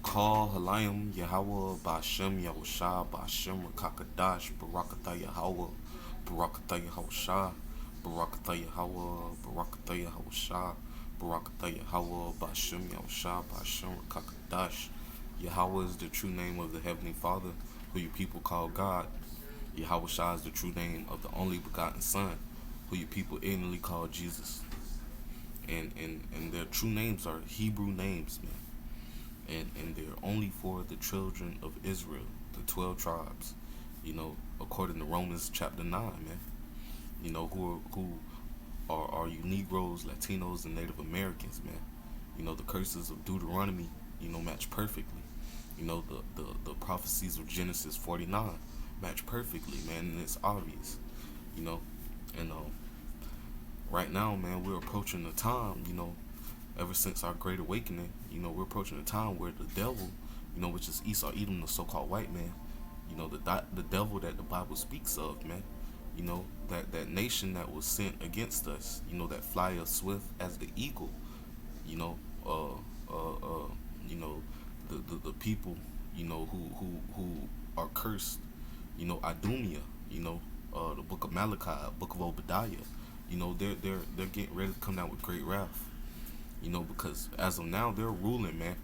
Call Halayim Yahweh Bashem Yahushua Bashem Rakakadash Barakatah Yahweh Barakatah Yahushua Barakatah Yahweh Barakatah Yahushua Barakatah Yahweh Bashem Yahushua Bashem Rakakadash. Yahweh is the true name of the Heavenly Father, who you people call God. Yahushua is the true name of the only begotten Son, who you people ignorantly call Jesus. And their true names are Hebrew names, man. And they're only for the children of Israel, the 12 tribes, according to Romans chapter 9, man. Who are you Negroes, Latinos, and Native Americans, man. The curses of Deuteronomy, match perfectly. The prophecies of Genesis 49 match perfectly, man, and it's obvious, you know. And right now, man, we're approaching a time, ever since our Great Awakening, we're approaching a time where the devil, which is Esau, Edom, the so-called white man, the devil that the Bible speaks of, man, that nation that was sent against us, that fly us swift as the eagle, you know, uh, you know, the people, who are cursed, Idumea, the book of Malachi, book of Obadiah, they're getting ready to come down with great wrath, because as of now they're ruling, man.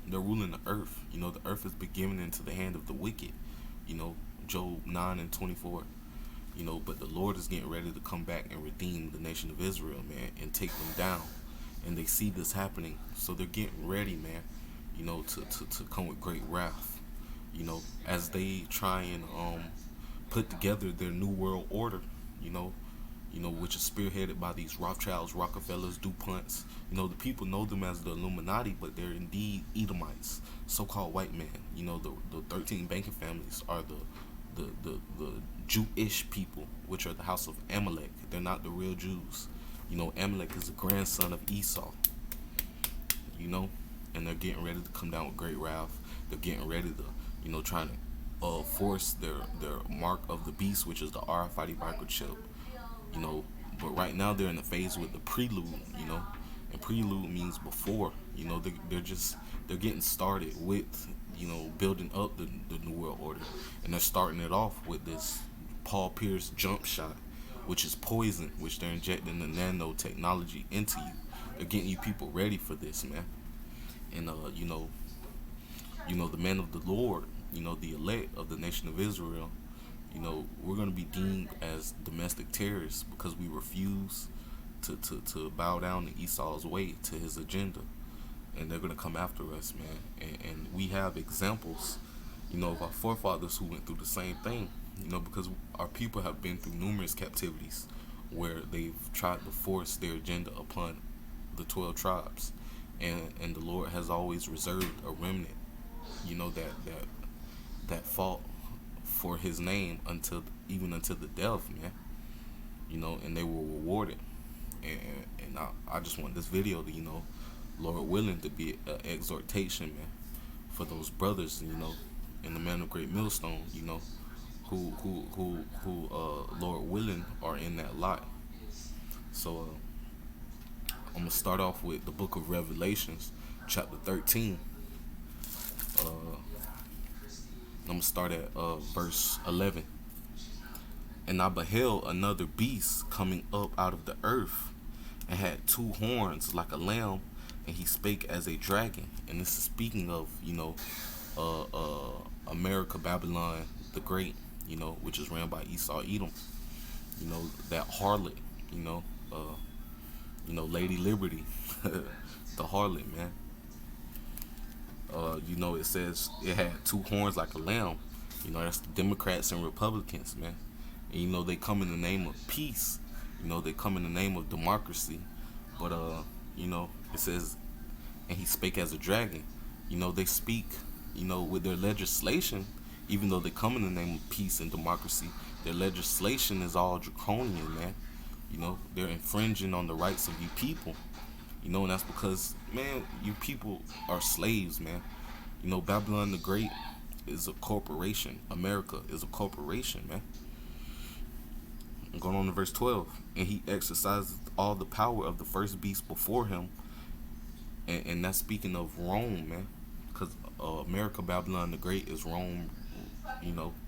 They're ruling the earth. The earth has been given into the hand of the wicked. Job 9:24. But the Lord is getting ready to come back and redeem the nation of Israel, man, and take them down. And they see this happening, so they're getting ready, man. To come with great wrath. As they try and put together their new world order. Which is spearheaded by these Rothschilds, Rockefellers, DuPonts. The people know them as the Illuminati, but they're indeed Edomites, so-called white men. The 13 banking families are the Jewish people, which are the house of Amalek. They're not the real Jews. Amalek is the grandson of Esau. And they're getting ready to come down with great wrath. They're getting ready to, trying to force their mark of the beast, which is the RFID microchip. But right now they're in the phase with the prelude, and prelude means before, they're getting started with, building up the New World Order, and they're starting it off with this Paul Pierce jump shot, which is poison, which they're injecting the nanotechnology into you. They're getting you people ready for this, man. And the men of the Lord, the elect of the nation of Israel, we're going to be deemed as domestic terrorists because we refuse to bow down to Esau's way, to his agenda. And they're going to come after us, man. And we have examples, of our forefathers who went through the same thing, because our people have been through numerous captivities where they've tried to force their agenda upon the 12 tribes. And the Lord has always reserved a remnant, that fought for his name until the death, man. And they were rewarded. And I just want this video to, Lord willing, to be an exhortation, man, for those brothers, in the Man of Great Millstone, who Lord willing are in that lot. So I'm gonna start off with the book of Revelations, chapter 13. I'm gonna start at verse 11. And I beheld another beast coming up out of the earth, and had two horns like a lamb, and he spake as a dragon. And this is speaking of, America, Babylon the Great, which is ran by Esau, Edom. That harlot, Lady Liberty, the harlot, man. It says it had two horns like a lamb. That's the Democrats and Republicans, man. And they come in the name of peace. They come in the name of democracy. But it says, and he spake as a dragon. They speak, with their legislation, even though they come in the name of peace and democracy, their legislation is all draconian, man. They're infringing on the rights of you people. And that's because, man, you people are slaves, man. Babylon the Great is a corporation. America is a corporation, man. I'm going on to verse 12. And he exercises all the power of the first beast before him. And that's speaking of Rome, man. because America, Babylon the Great is Rome.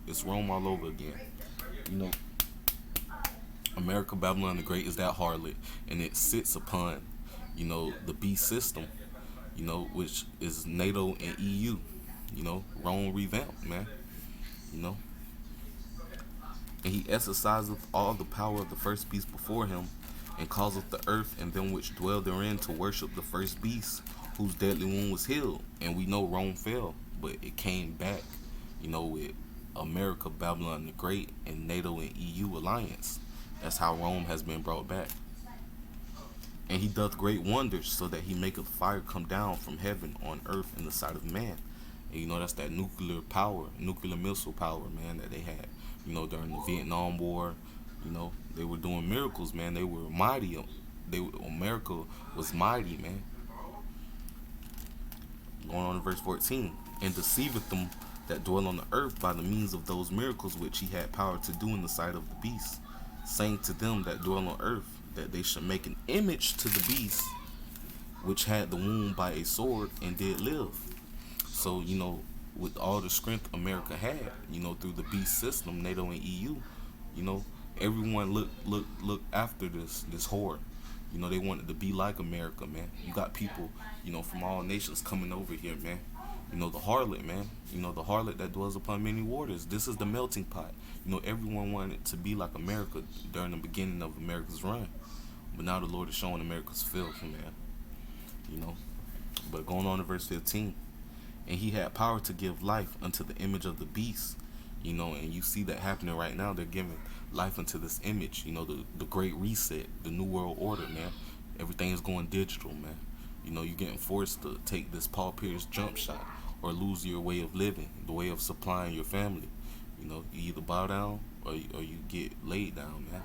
It's Rome all over again. You know, America, Babylon the Great is that harlot, and it sits upon, the beast system, which is NATO and EU. Rome revamped, man. You know, and he exerciseth all the power of the first beast before him, and causeth the earth and them which dwell therein to worship the first beast, whose deadly wound was healed. And we know Rome fell, but it came back, with America, Babylon the Great, and NATO and EU alliance. That's how Rome has been brought back. And he doth great wonders, so that he maketh fire come down from heaven on earth in the sight of man. And that's that nuclear power, nuclear missile power, man, that they had. During the Vietnam War, they were doing miracles, man. They were mighty. America was mighty, man. Going on to verse 14. And deceiveth them that dwell on the earth by the means of those miracles which he had power to do in the sight of the beast, saying to them that dwell on earth that they should make an image to the beast which had the wound by a sword and did live. So, with all the strength America had, through the beast system, NATO and EU, everyone look after this horde. They wanted to be like America, man. You got people, from all nations coming over here, man. The harlot, man. The harlot that dwells upon many waters. This is the melting pot. Everyone wanted to be like America during the beginning of America's run. But now the Lord is showing America's filth, man. But going on to verse 15. And he had power to give life unto the image of the beast. And you see that happening right now. They're giving life unto this image. The great reset, the new world order, man. Everything is going digital, man. You're getting forced to take this Paul Pierce jump shot or lose your way of living, the way of supplying your family. You either bow down or you get laid down, man.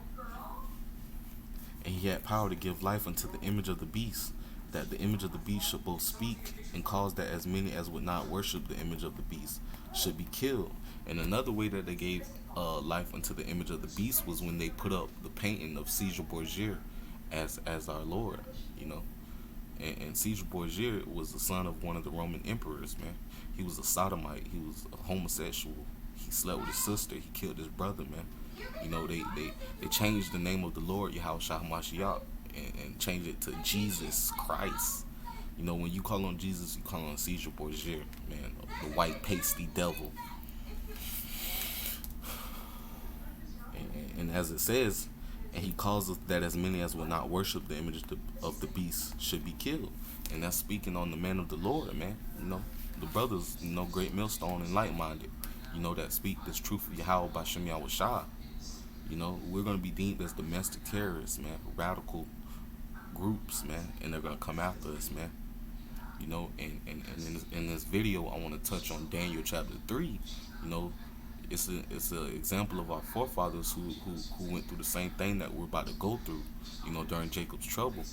And he had power to give life unto the image of the beast, that the image of the beast should both speak and cause that as many as would not worship the image of the beast should be killed. And another way that they gave life unto the image of the beast was when they put up the painting of Caesar Borgia as our Lord, And Caesar Borgia was the son of one of the Roman emperors, man. He was a sodomite. He was a homosexual. He slept with his sister. He killed his brother, man. They changed the name of the Lord, Yahushua HaMashiach, and change it to Jesus Christ. When you call on Jesus, you call on Caesar Borgia, man, the white pasty devil. And as it says, and he causeth that as many as will not worship the image of the beast should be killed. And that's speaking on the man of the Lord, man. The brothers, great millstone and light-minded, that speak this truth of Yahweh by Shem Yahushua. We're going to be deemed as domestic terrorists, man, radical groups, man, and they're going to come after us, man. And in this video, I want to touch on Daniel chapter 3. It's an example of our forefathers who went through the same thing that we're about to go through, during Jacob's trouble.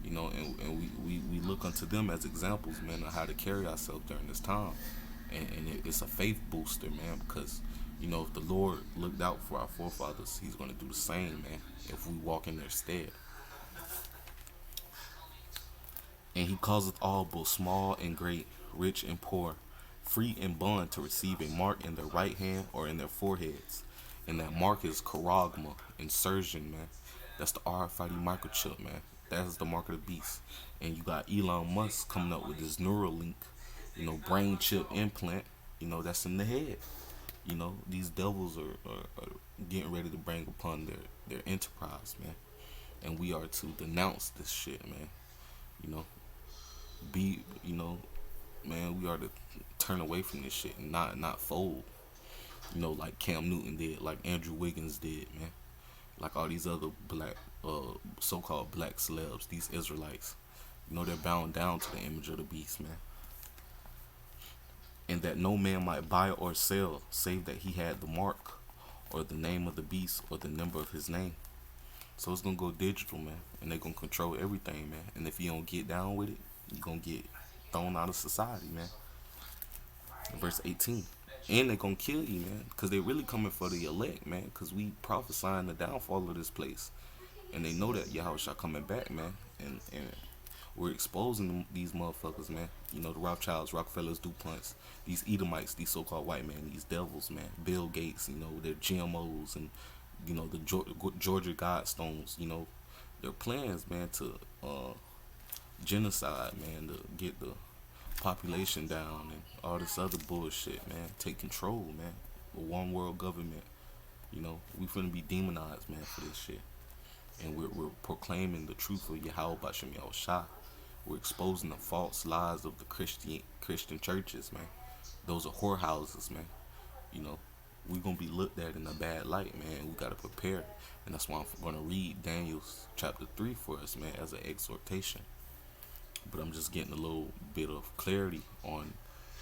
And we look unto them as examples, man, of how to carry ourselves during this time. And it's a faith booster, man, because, if the Lord looked out for our forefathers, he's going to do the same, man, if we walk in their stead. And he causeth all, both small and great, rich and poor, free and bond, to receive a mark in their right hand or in their foreheads. And that mark is Charagma, insertion, man. That's the RFID microchip, man. That is the mark of the beast. And you got Elon Musk coming up with this Neuralink, brain chip implant, that's in the head. These devils are getting ready to bring upon their enterprise, man. And we are to denounce this shit, man. Man, we are to turn away from this shit and not fold. Like Cam Newton did, like Andrew Wiggins did, man. Like all these other black, so-called black celebs, these Israelites. They're bound down to the image of the beast, man. And that no man might buy or sell, save that he had the mark, or the name of the beast, or the number of his name. So it's gonna go digital, man, and they're gonna control everything, man. And if you don't get down with it, you're gonna get thrown out of society, man. Verse 18. And they're gonna kill you, man, because they're really coming for the elect, man, because we prophesying the downfall of this place. And they know that Yahushua coming back, man. And We're exposing these motherfuckers, man. You know, the Rothschilds, Rockefellers, DuPonts, these Edomites, these so-called white men, these devils, man. Bill Gates, you know, their GMOs and, you know, the Georgia Godstones, you know, their plans, man, to genocide, man, to get the population down and all this other bullshit, man. Take control, man. A one world government. You know, we finna be demonized, man, for this shit. And we're proclaiming the truth of Yahweh Bashem Shah. We're exposing the false lies of the Christian churches, man. Those are whorehouses, man. You know, we're gonna be looked at in a bad light, man. We gotta prepare, and that's why I'm gonna read Daniel's chapter 3 for us, man, as an exhortation. But I'm just getting a little bit of clarity on,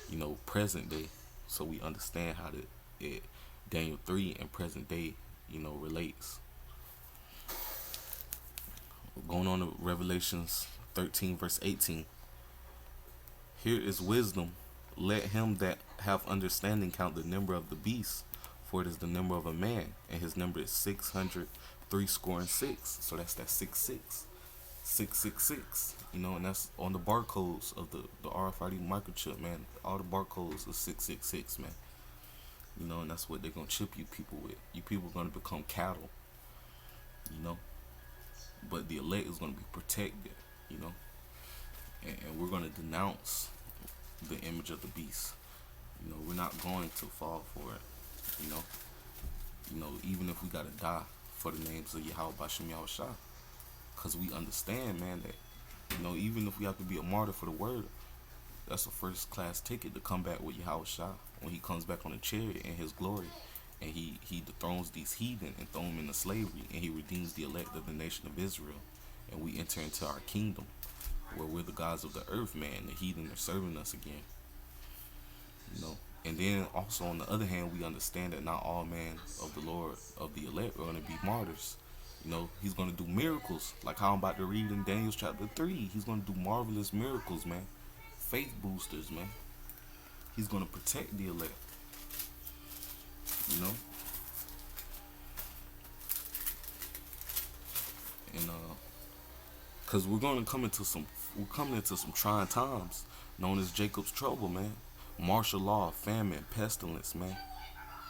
you know, present day, so we understand how it Daniel 3 and present day, you know, relates. Going on to Revelations 13 verse 18. Here is wisdom. Let him that have understanding count the number of the beast, for it is the number of a man, and his number is 636. So that's that 666. You know, and that's on the barcodes of the RFID microchip, man. All the barcodes are 666, man. You know, and that's what they're gonna chip you people with. You people are gonna become cattle. You know, but the elect is gonna be protected. You know, and we're gonna denounce the image of the beast. You know, we're not going to fall for it. You know, even if we gotta die for the names of Yahweh Bashem Yahushua, because we understand, man, that, you know, even if we have to be a martyr for the word, that's a first class ticket to come back with Yahushua when he comes back on a chariot in his glory, and he dethrones these heathen and throw them into slavery, and he redeems the elect of the nation of Israel, and we enter into our kingdom where we're the gods of the earth, man. The heathen are serving us again. You know, and then also on the other hand, we understand that not all men of the Lord of the elect are going to be martyrs. You know, he's going to do miracles, like how I'm about to read in Daniel chapter 3. He's going to do marvelous miracles, man. Faith boosters, man. He's going to protect the elect. You know, and cause we're coming into some trying times, known as Jacob's trouble, man. Martial law, famine, pestilence, man.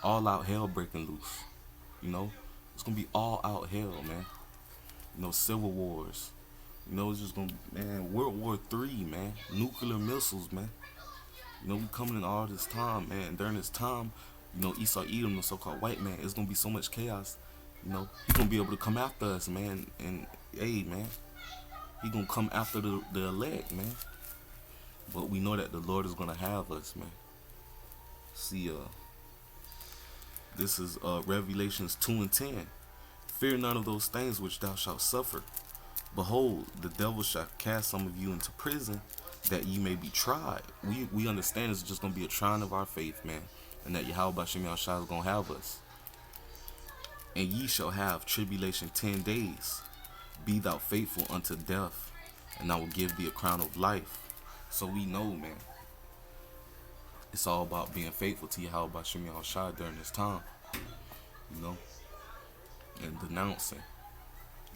All out hell breaking loose. You know, it's gonna be all out hell, man. You know, civil wars. You know, it's just gonna be, man, World War III, man. Nuclear missiles, man. You know, we coming in all this time, man. And during this time, you know, Esau Edom, the so-called white man, it's gonna be so much chaos. You know, he's gonna be able to come after us, man. And hey, man, he gonna come after the elect, man. But we know that the Lord is gonna have us, man. See, this is Revelations 2 and 10. Fear none of those things which thou shalt suffer. Behold, the devil shall cast some of you into prison, that ye may be tried. We understand it's just gonna be a trying of our faith, man, and that Yahweh Bashem Yahushua is gonna have us. And ye shall have tribulation 10 days. Be thou faithful unto death, and I will give thee a crown of life. So we know, man, it's all about being faithful to Yahweh Bashem Yahushua during this time. You know, and denouncing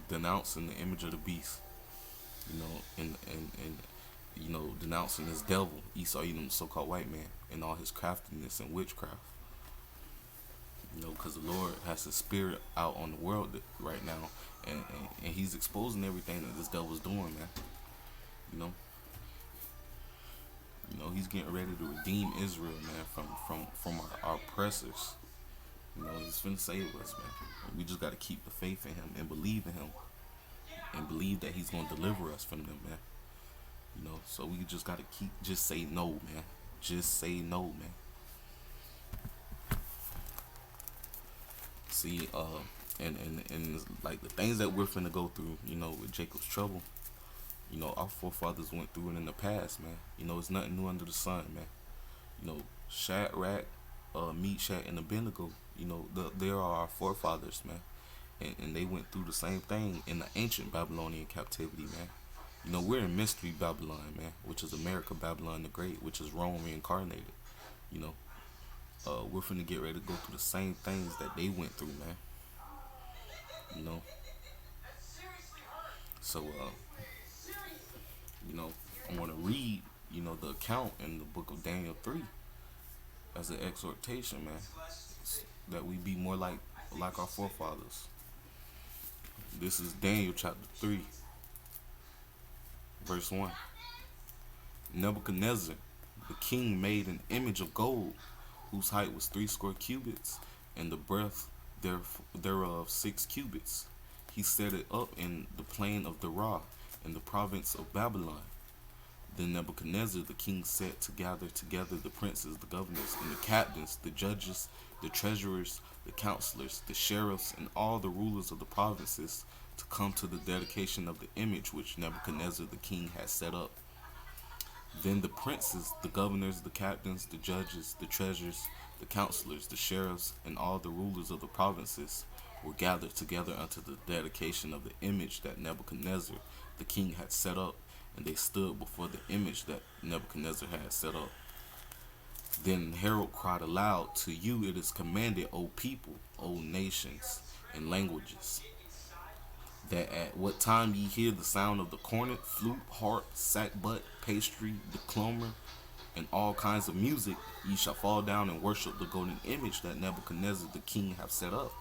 the image of the beast. You know, and you know, denouncing this devil, Esau Edom, the so-called white man, and all his craftiness and witchcraft. You know, because the Lord has his spirit out on the world right now, and he's exposing everything that this devil's doing, man. You know, he's getting ready to redeem Israel, man, from our oppressors. You know, he's finna save us, man. We just got to keep the faith in him and believe in him, and believe that he's gonna deliver us from them, man. You know, so we just got to just say no, man. Just say no, man. See, and like the things that we're finna go through, you know, with Jacob's trouble, you know, our forefathers went through it in the past, man. You know, it's nothing new under the sun, man. You know, Shadrach, Meshach, and Abednego, you know, they are our forefathers, man. And they went through the same thing in the ancient Babylonian captivity, man. You know, we're in Mystery Babylon, man, which is America Babylon the Great, which is Rome reincarnated. You know, we're finna get ready to go through the same things that they went through, man. You know, so You know, I want to read, the account in the book of Daniel 3 as an exhortation, man, that we be more like our forefathers. This is Daniel chapter 3, verse 1. Nebuchadnezzar, the king, made an image of gold, whose height was 60 cubits, and the breadth thereof 6 cubits. He set it up in the plain of Dura, in the province of Babylon. Then Nebuchadnezzar the king set to gather together the princes, the governors, and the captains, the judges, the treasurers, the counselors, the sheriffs, and all the rulers of the provinces to come to the dedication of the image which Nebuchadnezzar the king had set up. Then the princes, the governors, the captains, the judges, the treasurers, the counselors, the sheriffs, and all the rulers of the provinces were gathered together unto the dedication of the image that Nebuchadnezzar the king had set up, and they stood before the image that Nebuchadnezzar had set up. Then Herod cried aloud, To you it is commanded, O people, O nations, and languages, that at what time ye hear the sound of the cornet, flute, harp, sackbut, pastry, declamer, and all kinds of music, ye shall fall down and worship the golden image that Nebuchadnezzar the king hath set up.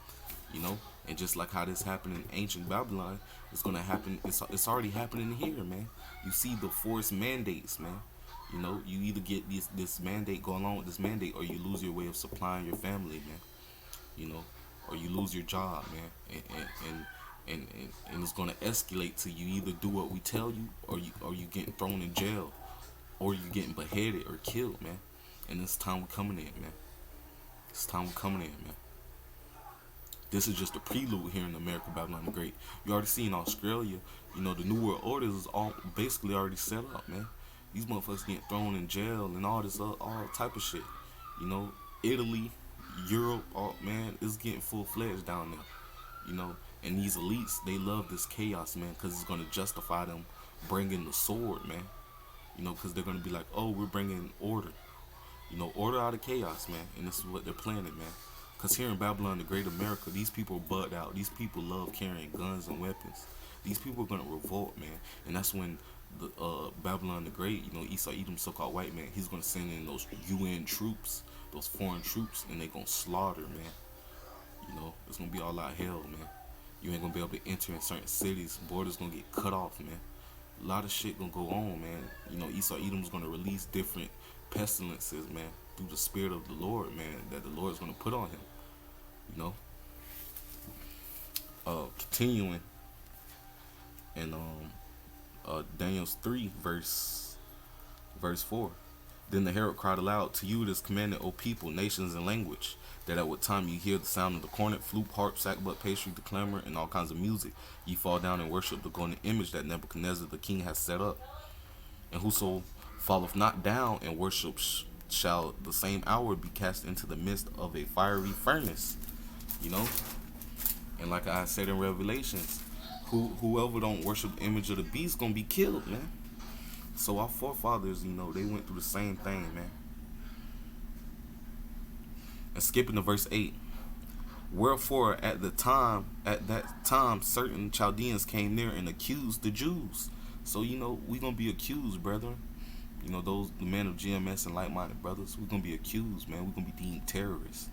And just like how this happened in ancient Babylon, it's gonna happen. It's already happening here, man. You see the forced mandates, man. You either get this mandate, go along with this mandate, or you lose your way of supplying your family, man. Or you lose your job, man. And it's gonna escalate to you either do what we tell you, or you getting thrown in jail, or you getting beheaded or killed, man. And it's time we're coming in, man. It's time we're coming in, man. This is just a prelude here in America, Babylon the Great. You already see in Australia, the New World Order is all basically already set up, man. These motherfuckers getting thrown in jail and all this, all type of shit. Italy, Europe, man, it's getting full-fledged down there. And these elites, they love this chaos, man, because it's going to justify them bringing the sword, man. Because they're going to be like, oh, we're bringing order. Order out of chaos, man. And this is what they're planning, man. Because here in Babylon the Great America, these people are bugged out. These people love carrying guns and weapons. These people are going to revolt, man. And that's when the Babylon the Great, Esau Edom, so-called white man, he's going to send in those UN troops, those foreign troops, and they're going to slaughter, man. It's going to be all out hell, man. You ain't going to be able to enter in certain cities. Borders going to get cut off, man. A lot of shit going to go on, man. Esau Edom's going to release different pestilences, man, through the spirit of the Lord, man, that the Lord's going to put on him. Continuing in Daniel 3 verse 4. Then the herald cried aloud, To you it is commanded, O people, nations, and language, that at what time ye hear the sound of the cornet, flute, harp, sackbut, pastry, declamer, and all kinds of music, ye fall down and worship the golden image that Nebuchadnezzar the king has set up. And whoso falleth not down and worships shall the same hour be cast into the midst of a fiery furnace. And like I said in Revelations, whoever don't worship the image of the beast gonna be killed, man. So our forefathers, they went through the same thing, man. And skipping to verse 8. Wherefore at that time certain Chaldeans came near and accused the Jews. So we gonna be accused, brethren. The men of GMS and like-minded brothers, we're gonna be accused, man. We're gonna be deemed terrorists.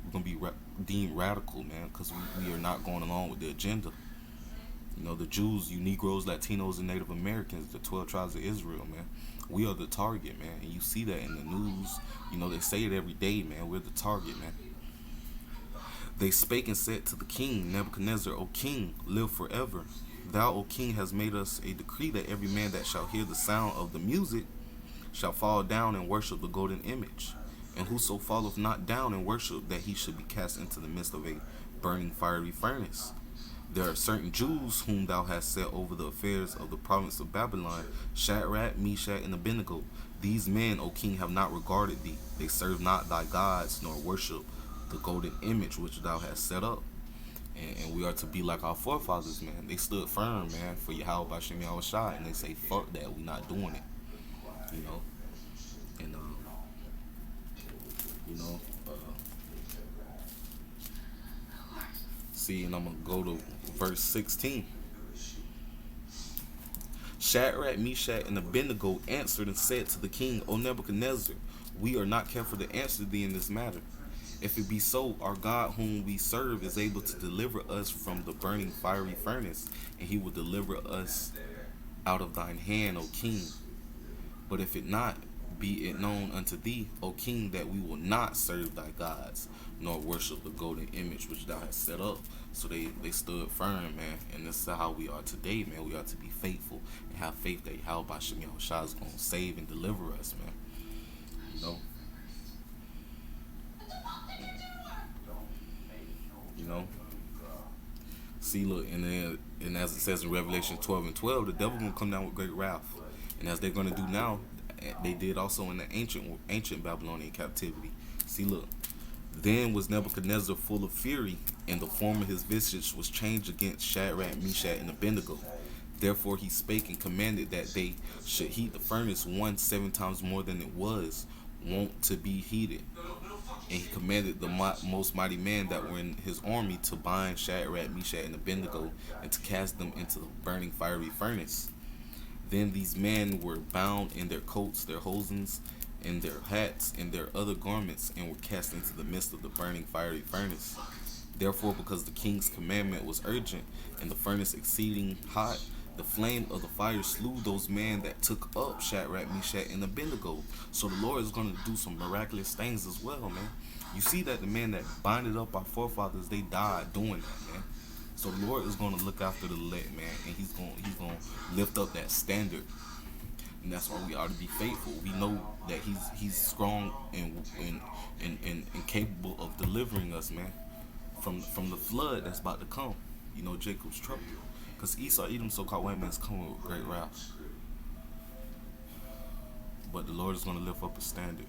We're gonna be deemed radical, man, because we are not going along with the agenda. The Jews, you Negroes, Latinos, and Native Americans, the 12 tribes of Israel, man. We are the target, man. And you see that in the news. They say it every day, man. We're the target, man. They spake and said to the king, Nebuchadnezzar, O king, live forever. Thou, O king, hast made us a decree that every man that shall hear the sound of the music shall fall down and worship the golden image. And whoso falleth not down and worship, that he should be cast into the midst of a burning fiery furnace. There are certain Jews whom thou hast set over the affairs of the province of Babylon, Shadrach, Meshach, and Abednego. These men, O king, have not regarded thee. They serve not thy gods, nor worship the golden image which thou hast set up. And we are to be like our forefathers, man. They stood firm, man, for Yahweh Bashem Yahushua, and they say, fuck that, we not doing it. And see, and I'm gonna go to verse 16. Shadrach, Meshach, and Abednego answered and said to the king, O Nebuchadnezzar, we are not careful to answer thee in this matter. If it be so, our God whom we serve is able to deliver us from the burning fiery furnace, and he will deliver us out of thine hand, O king. But if it not, be it known unto thee, O king, that we will not serve thy gods, nor worship the golden image which thou hast set up. So they stood firm, man. And this is how we are today, man. We are to be faithful and have faith that Yahweh Bashem Yahushua is going to save and deliver us, man. You know? You know? See, look, and as it says in Revelation 12 and 12, the devil going to come down with great wrath. And as they're going to do now, they did also in the ancient Babylonian captivity. See, look. Then was Nebuchadnezzar full of fury, and the form of his visage was changed against Shadrach, Meshach, and Abednego. Therefore he spake and commanded that they should heat the furnace 7 times more than it was wont to be heated. And he commanded the most mighty men that were in his army to bind Shadrach, Meshach, and Abednego, and to cast them into the burning fiery furnace. Then these men were bound in their coats, their hosens, in their hats, and their other garments, and were cast into the midst of the burning fiery furnace. Therefore, because the king's commandment was urgent, and the furnace exceeding hot, the flame of the fire slew those men that took up Shadrach, Meshach, and Abednego. So the Lord is going to do some miraculous things as well, man. You see that the men that binded up our forefathers, they died doing that, man. So the Lord is going to look after the elect, man, and he's going to lift up that standard. And that's why we ought to be faithful. We know that he's strong and capable of delivering us, man, from the flood that's about to come. You know, Jacob's trouble. Because Esau, Edom, so-called white man is coming with great wrath. But the Lord is going to lift up a standard.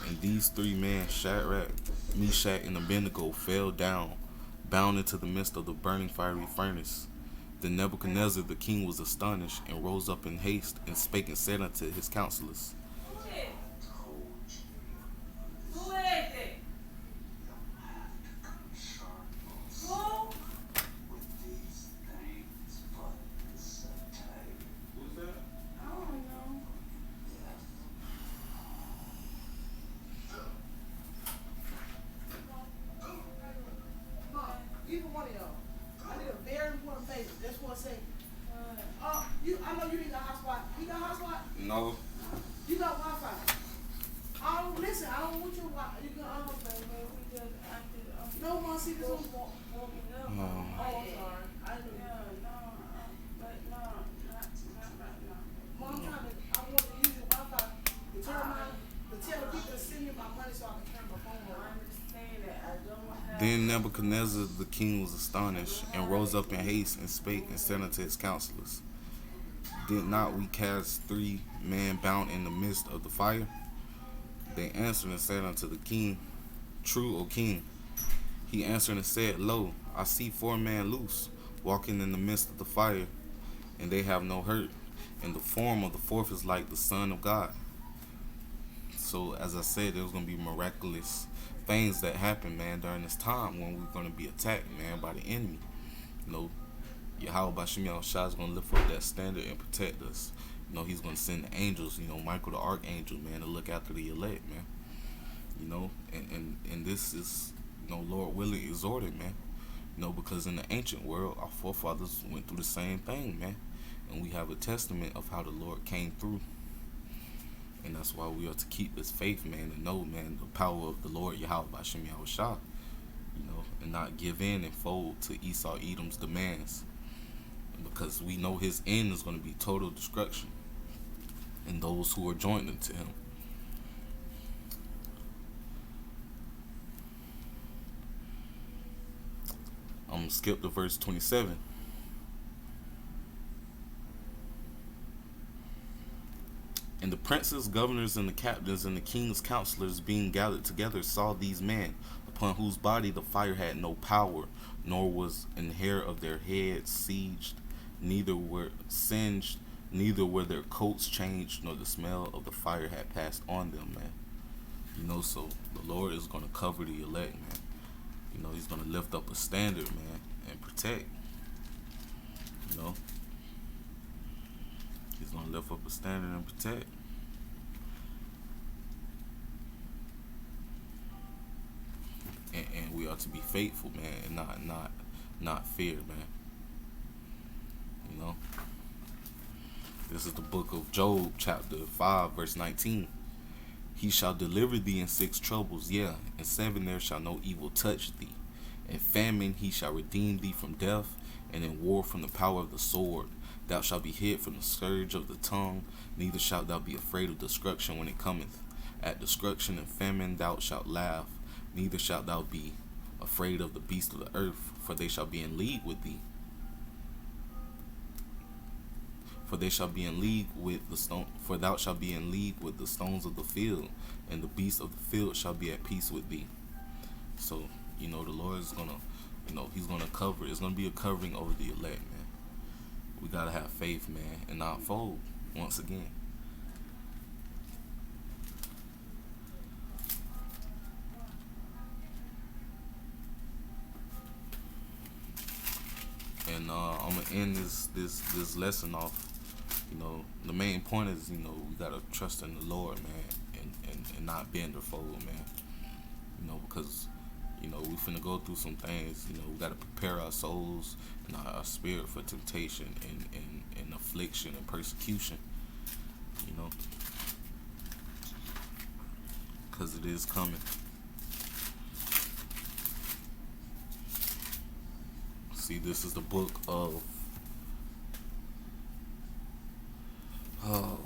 And these 3 men, Shadrach, Meshach, and Abednego, fell down, bound into the midst of the burning fiery furnace. Then Nebuchadnezzar the king was astonished, and rose up in haste, and spake and said unto his counselors, Either one of y'all. I need a very important favor. Just want to say, I know you need a hotspot. You got a hotspot? No. You got Wi-Fi. I don't listen. I don't want your Wi-Fi. You can no one see this on. Oh, I'm sorry. I do. Mom, I want to use your Wi-Fi to tell the people to send me my money so I can turn my phone on. Then Nebuchadnezzar the king was astonished, and rose up in haste, and spake and said unto his counselors, Did not we cast 3 men bound in the midst of the fire? They answered and said unto the king, True, O king. He answered and said, Lo, I see 4 men loose, walking in the midst of the fire, and they have no hurt, and the form of the 4th is like the Son of God. So, as I said, there's going to be miraculous things that happen, man, during this time when we're going to be attacked, man, by the enemy. You know, Yahweh Bashem Yahushua is going to lift up that standard and protect us. You know, he's going to send the angels, you know, Michael the archangel, man, to look after the elect, man. You know, and this is, you know, Lord willing, exhorted, man. You know, because in the ancient world, our forefathers went through the same thing, man. And we have a testament of how the Lord came through. And that's why we are to keep this faith, man, and know, man, the power of the Lord Yahweh Bashem Yahushua, you know, and not give in and fold to Esau Edom's demands. Because we know his end is going to be total destruction, and those who are joined unto him. I'm going to skip to verse 27. And the princes, governors, and the captains, and the king's counselors being gathered together saw these men, upon whose body the fire had no power, nor was an hair of their heads singed, neither were singed, neither were their coats changed, nor the smell of the fire had passed on them, man. You know, so the Lord is going to cover the elect, man. You know, he's going to lift up a standard, man, and protect. You know, he's gonna lift up a standard and protect. And we are to be faithful, man, and not fear, man. You know, this is the book of Job, chapter 5, verse 19. He shall deliver thee in 6 troubles, yeah, in 7 there shall no evil touch thee. In famine he shall redeem thee from death, and in war from the power of the sword. Thou shalt be hid from the scourge of the tongue, neither shalt thou be afraid of destruction when it cometh. At destruction and famine thou shalt laugh, neither shalt thou be afraid of the beasts of the earth, for they shall be in league with thee. For they shall be in league with the stone. For thou shalt be in league with the stones of the field, and the beasts of the field shall be at peace with thee. So, you know, the Lord is gonna, He's gonna cover. It's gonna be a covering over the elect, man. We gotta have faith, man, and not fold. Once again. And I'm gonna end this lesson off. You know, the main point is, we gotta trust in the Lord, man, and not bend or fold, man. Because, we finna go through some things. We gotta prepare our souls and our spirit for temptation and affliction and persecution. Because it is coming. See, this is the book of Oh.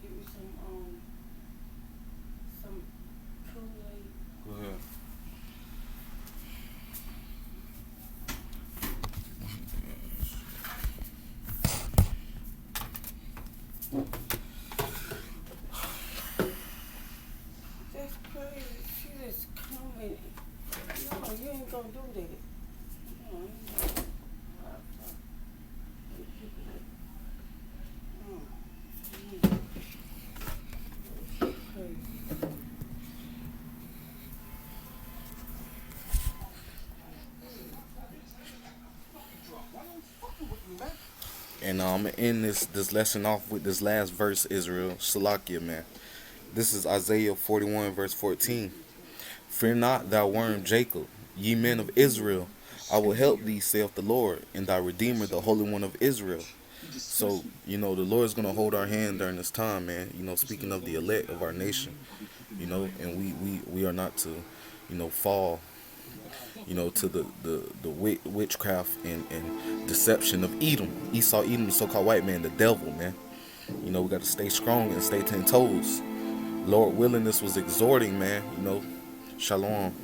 Give me some Kool-Aid. Go ahead. That's crazy. She just coming. No, you ain't gonna do that. No, you ain't gonna. And I'm gonna end this lesson off with this last verse, Israel. Salakia, man. This is Isaiah 41, verse 14. Fear not, thou worm Jacob, ye men of Israel. I will help thee, saith the Lord, and thy Redeemer, the Holy One of Israel. So, the Lord's going to hold our hand during this time, man. Speaking of the elect of our nation, and we are not to, fall, to the witchcraft and deception of Edom. Esau, Edom, the so-called white man, the devil, man. We got to stay strong and stay 10 toes. Lord willing, this was exhorting, man. Shalom.